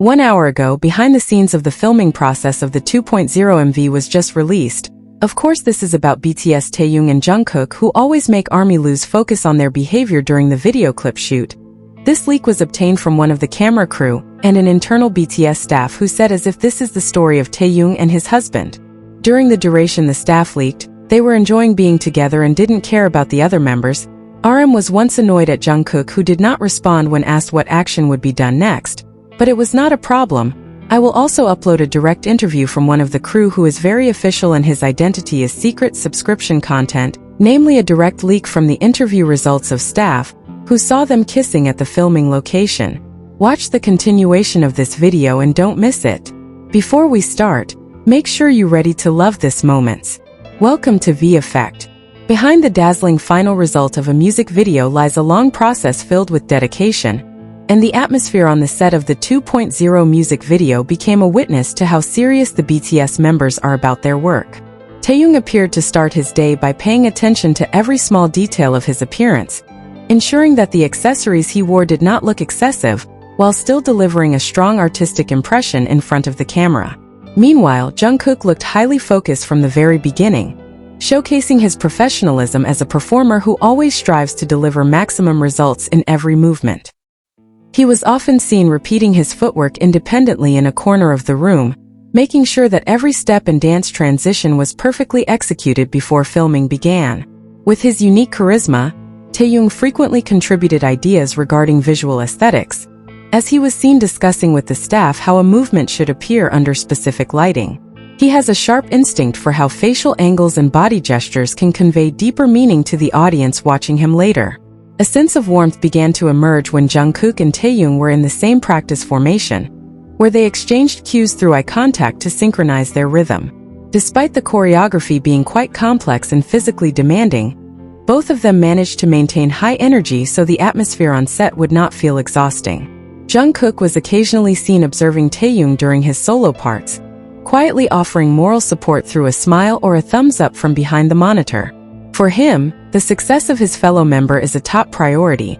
1 hour ago, behind the scenes of the filming process of the 2.0 MV was just released. Of course, this is about BTS Taehyung and Jungkook, who always make ARMY lose focus on their behavior during the video clip shoot. This leak was obtained from one of the camera crew and an internal BTS staff who said as if this is the story of Taehyung and his husband. During the duration the staff leaked, they were enjoying being together and didn't care about the other members. RM was once annoyed at Jungkook, who did not respond when asked what action would be done next. But it was not a problem. I will also upload a direct interview from one of the crew who is very official and his identity is secret subscription content, namely a direct leak from the interview results of staff who saw them kissing at the filming location. Watch the continuation of this video and don't miss it. Before we start, make sure you're ready to love this moments. Welcome to VKook. Behind the dazzling final result of a music video lies a long process filled with dedication, and the atmosphere on the set of the 2.0 music video became a witness to how serious the BTS members are about their work. Taehyung appeared to start his day by paying attention to every small detail of his appearance, ensuring that the accessories he wore did not look excessive, while still delivering a strong artistic impression in front of the camera. Meanwhile, Jungkook looked highly focused from the very beginning, showcasing his professionalism as a performer who always strives to deliver maximum results in every movement. He was often seen repeating his footwork independently in a corner of the room, making sure that every step and dance transition was perfectly executed before filming began. With his unique charisma, Taehyung frequently contributed ideas regarding visual aesthetics, as he was seen discussing with the staff how a movement should appear under specific lighting. He has a sharp instinct for how facial angles and body gestures can convey deeper meaning to the audience watching him later. A sense of warmth began to emerge when Jungkook and Taehyung were in the same practice formation, where they exchanged cues through eye contact to synchronize their rhythm. Despite the choreography being quite complex and physically demanding, both of them managed to maintain high energy so the atmosphere on set would not feel exhausting. Jungkook was occasionally seen observing Taehyung during his solo parts, quietly offering moral support through a smile or a thumbs up from behind the monitor. For him, the success of his fellow member is a top priority,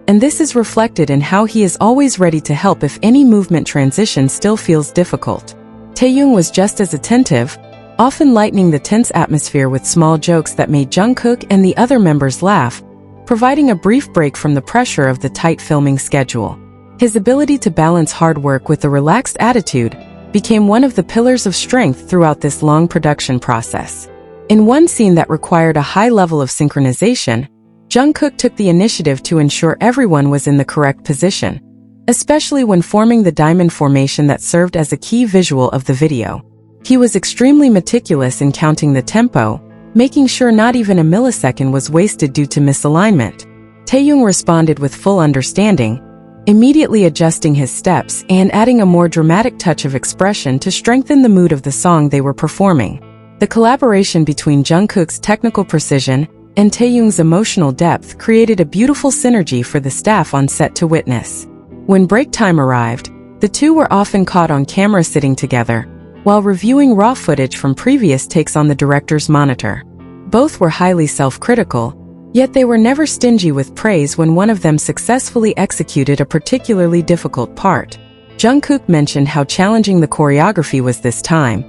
and this is reflected in how he is always ready to help if any movement transition still feels difficult. Taehyung was just as attentive, often lightening the tense atmosphere with small jokes that made Jungkook and the other members laugh, providing a brief break from the pressure of the tight filming schedule. His ability to balance hard work with a relaxed attitude became one of the pillars of strength throughout this long production process. In one scene that required a high level of synchronization, Jungkook took the initiative to ensure everyone was in the correct position, especially when forming the diamond formation that served as a key visual of the video. He was extremely meticulous in counting the tempo, making sure not even a millisecond was wasted due to misalignment. Taehyung responded with full understanding, immediately adjusting his steps and adding a more dramatic touch of expression to strengthen the mood of the song they were performing. The collaboration between Jungkook's technical precision and Taehyung's emotional depth created a beautiful synergy for the staff on set to witness. When Breaktime arrived, the two were often caught on camera sitting together, while reviewing raw footage from previous takes on the director's monitor. Both were highly self-critical, yet they were never stingy with praise when one of them successfully executed a particularly difficult part. Jungkook mentioned how challenging the choreography was this time,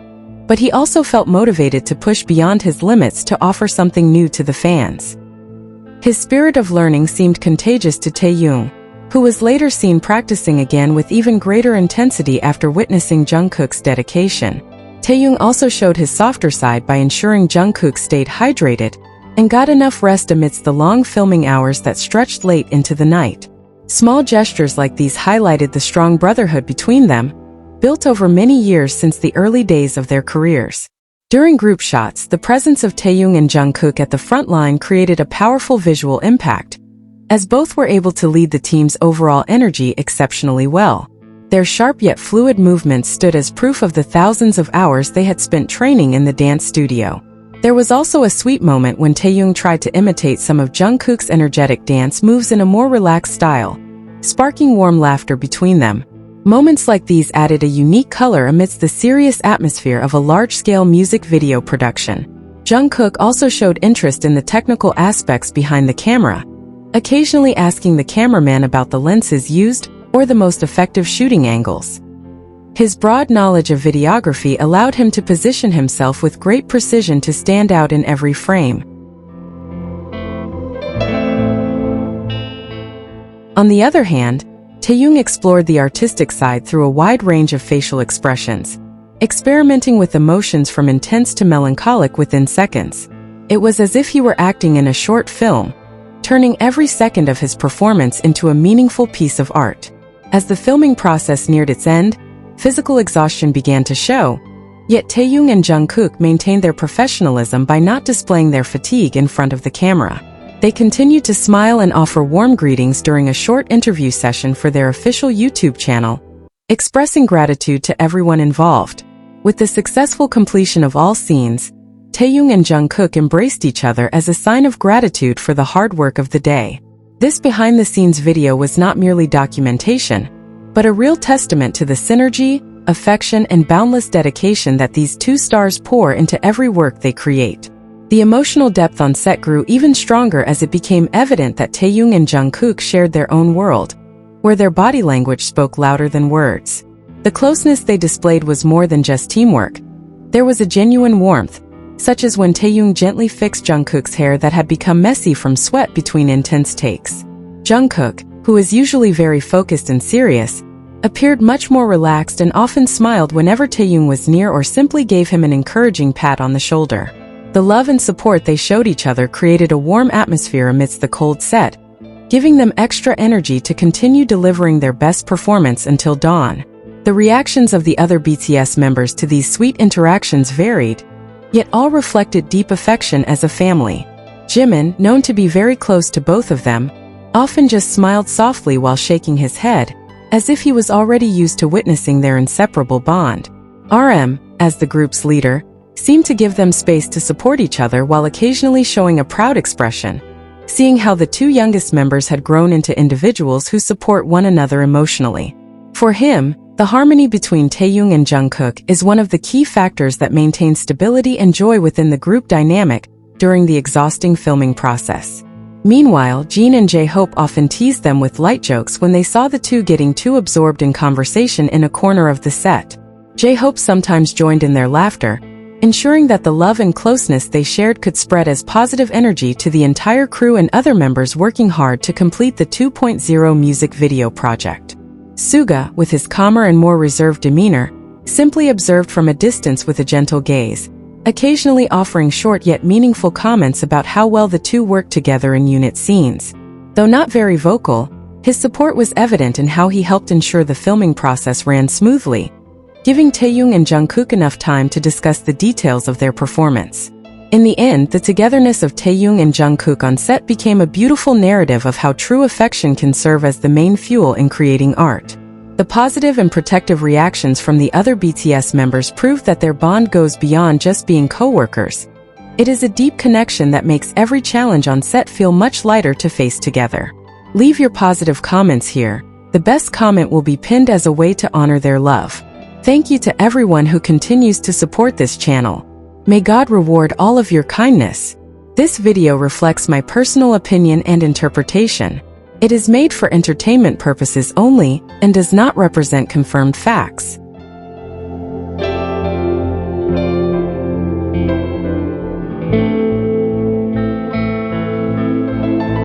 but he also felt motivated to push beyond his limits to offer something new to the fans. His spirit of learning seemed contagious to Taehyung, who was later seen practicing again with even greater intensity after witnessing Jungkook's dedication. Taehyung also showed his softer side by ensuring Jungkook stayed hydrated and got enough rest amidst the long filming hours that stretched late into the night. Small gestures like these highlighted the strong brotherhood between them, built over many years since the early days of their careers. During group shots, the presence of Taehyung and Jungkook at the front line created a powerful visual impact, as both were able to lead the team's overall energy exceptionally well. Their sharp yet fluid movements stood as proof of the thousands of hours they had spent training in the dance studio. There was also a sweet moment when Taehyung tried to imitate some of Jungkook's energetic dance moves in a more relaxed style, sparking warm laughter between them. Moments like these added a unique color amidst the serious atmosphere of a large-scale music video production. Jungkook also showed interest in the technical aspects behind the camera, occasionally asking the cameraman about the lenses used or the most effective shooting angles. His broad knowledge of videography allowed him to position himself with great precision to stand out in every frame. On the other hand, Taehyung explored the artistic side through a wide range of facial expressions, experimenting with emotions from intense to melancholic within seconds. It was as if he were acting in a short film, turning every second of his performance into a meaningful piece of art. As the filming process neared its end, physical exhaustion began to show, yet Taehyung and Jungkook maintained their professionalism by not displaying their fatigue in front of the camera. They continued to smile and offer warm greetings during a short interview session for their official YouTube channel, expressing gratitude to everyone involved. With the successful completion of all scenes, Taehyung and Jungkook embraced each other as a sign of gratitude for the hard work of the day. This behind-the-scenes video was not merely documentation, but a real testament to the synergy, affection, and boundless dedication that these two stars pour into every work they create. The emotional depth on set grew even stronger as it became evident that Taehyung and Jungkook shared their own world, where their body language spoke louder than words. The closeness they displayed was more than just teamwork. There was a genuine warmth, such as when Taehyung gently fixed Jungkook's hair that had become messy from sweat between intense takes. Jungkook, who is usually very focused and serious, appeared much more relaxed and often smiled whenever Taehyung was near or simply gave him an encouraging pat on the shoulder. The love and support they showed each other created a warm atmosphere amidst the cold set, giving them extra energy to continue delivering their best performance until dawn. The reactions of the other BTS members to these sweet interactions varied, yet all reflected deep affection as a family. Jimin, known to be very close to both of them, often just smiled softly while shaking his head, as if he was already used to witnessing their inseparable bond. RM, as the group's leader, seemed to give them space to support each other while occasionally showing a proud expression, seeing how the two youngest members had grown into individuals who support one another emotionally. For him, the harmony between Taehyung and Jungkook is one of the key factors that maintain stability and joy within the group dynamic during the exhausting filming process. Meanwhile, Jeon and J-Hope often teased them with light jokes when they saw the two getting too absorbed in conversation in a corner of the set. J-Hope sometimes joined in their laughter, ensuring that the love and closeness they shared could spread as positive energy to the entire crew and other members working hard to complete the 2.0 music video project. Suga, with his calmer and more reserved demeanor, simply observed from a distance with a gentle gaze, occasionally offering short yet meaningful comments about how well the two worked together in unit scenes. Though not very vocal, his support was evident in how he helped ensure the filming process ran smoothly, giving Taehyung and Jungkook enough time to discuss the details of their performance. In the end, the togetherness of Taehyung and Jungkook on set became a beautiful narrative of how true affection can serve as the main fuel in creating art. The positive and protective reactions from the other BTS members proved that their bond goes beyond just being co-workers. It is a deep connection that makes every challenge on set feel much lighter to face together. Leave your positive comments here. The best comment will be pinned as a way to honor their love. Thank you to everyone who continues to support this channel. May God reward all of your kindness. This video reflects my personal opinion and interpretation. It is made for entertainment purposes only and does not represent confirmed facts.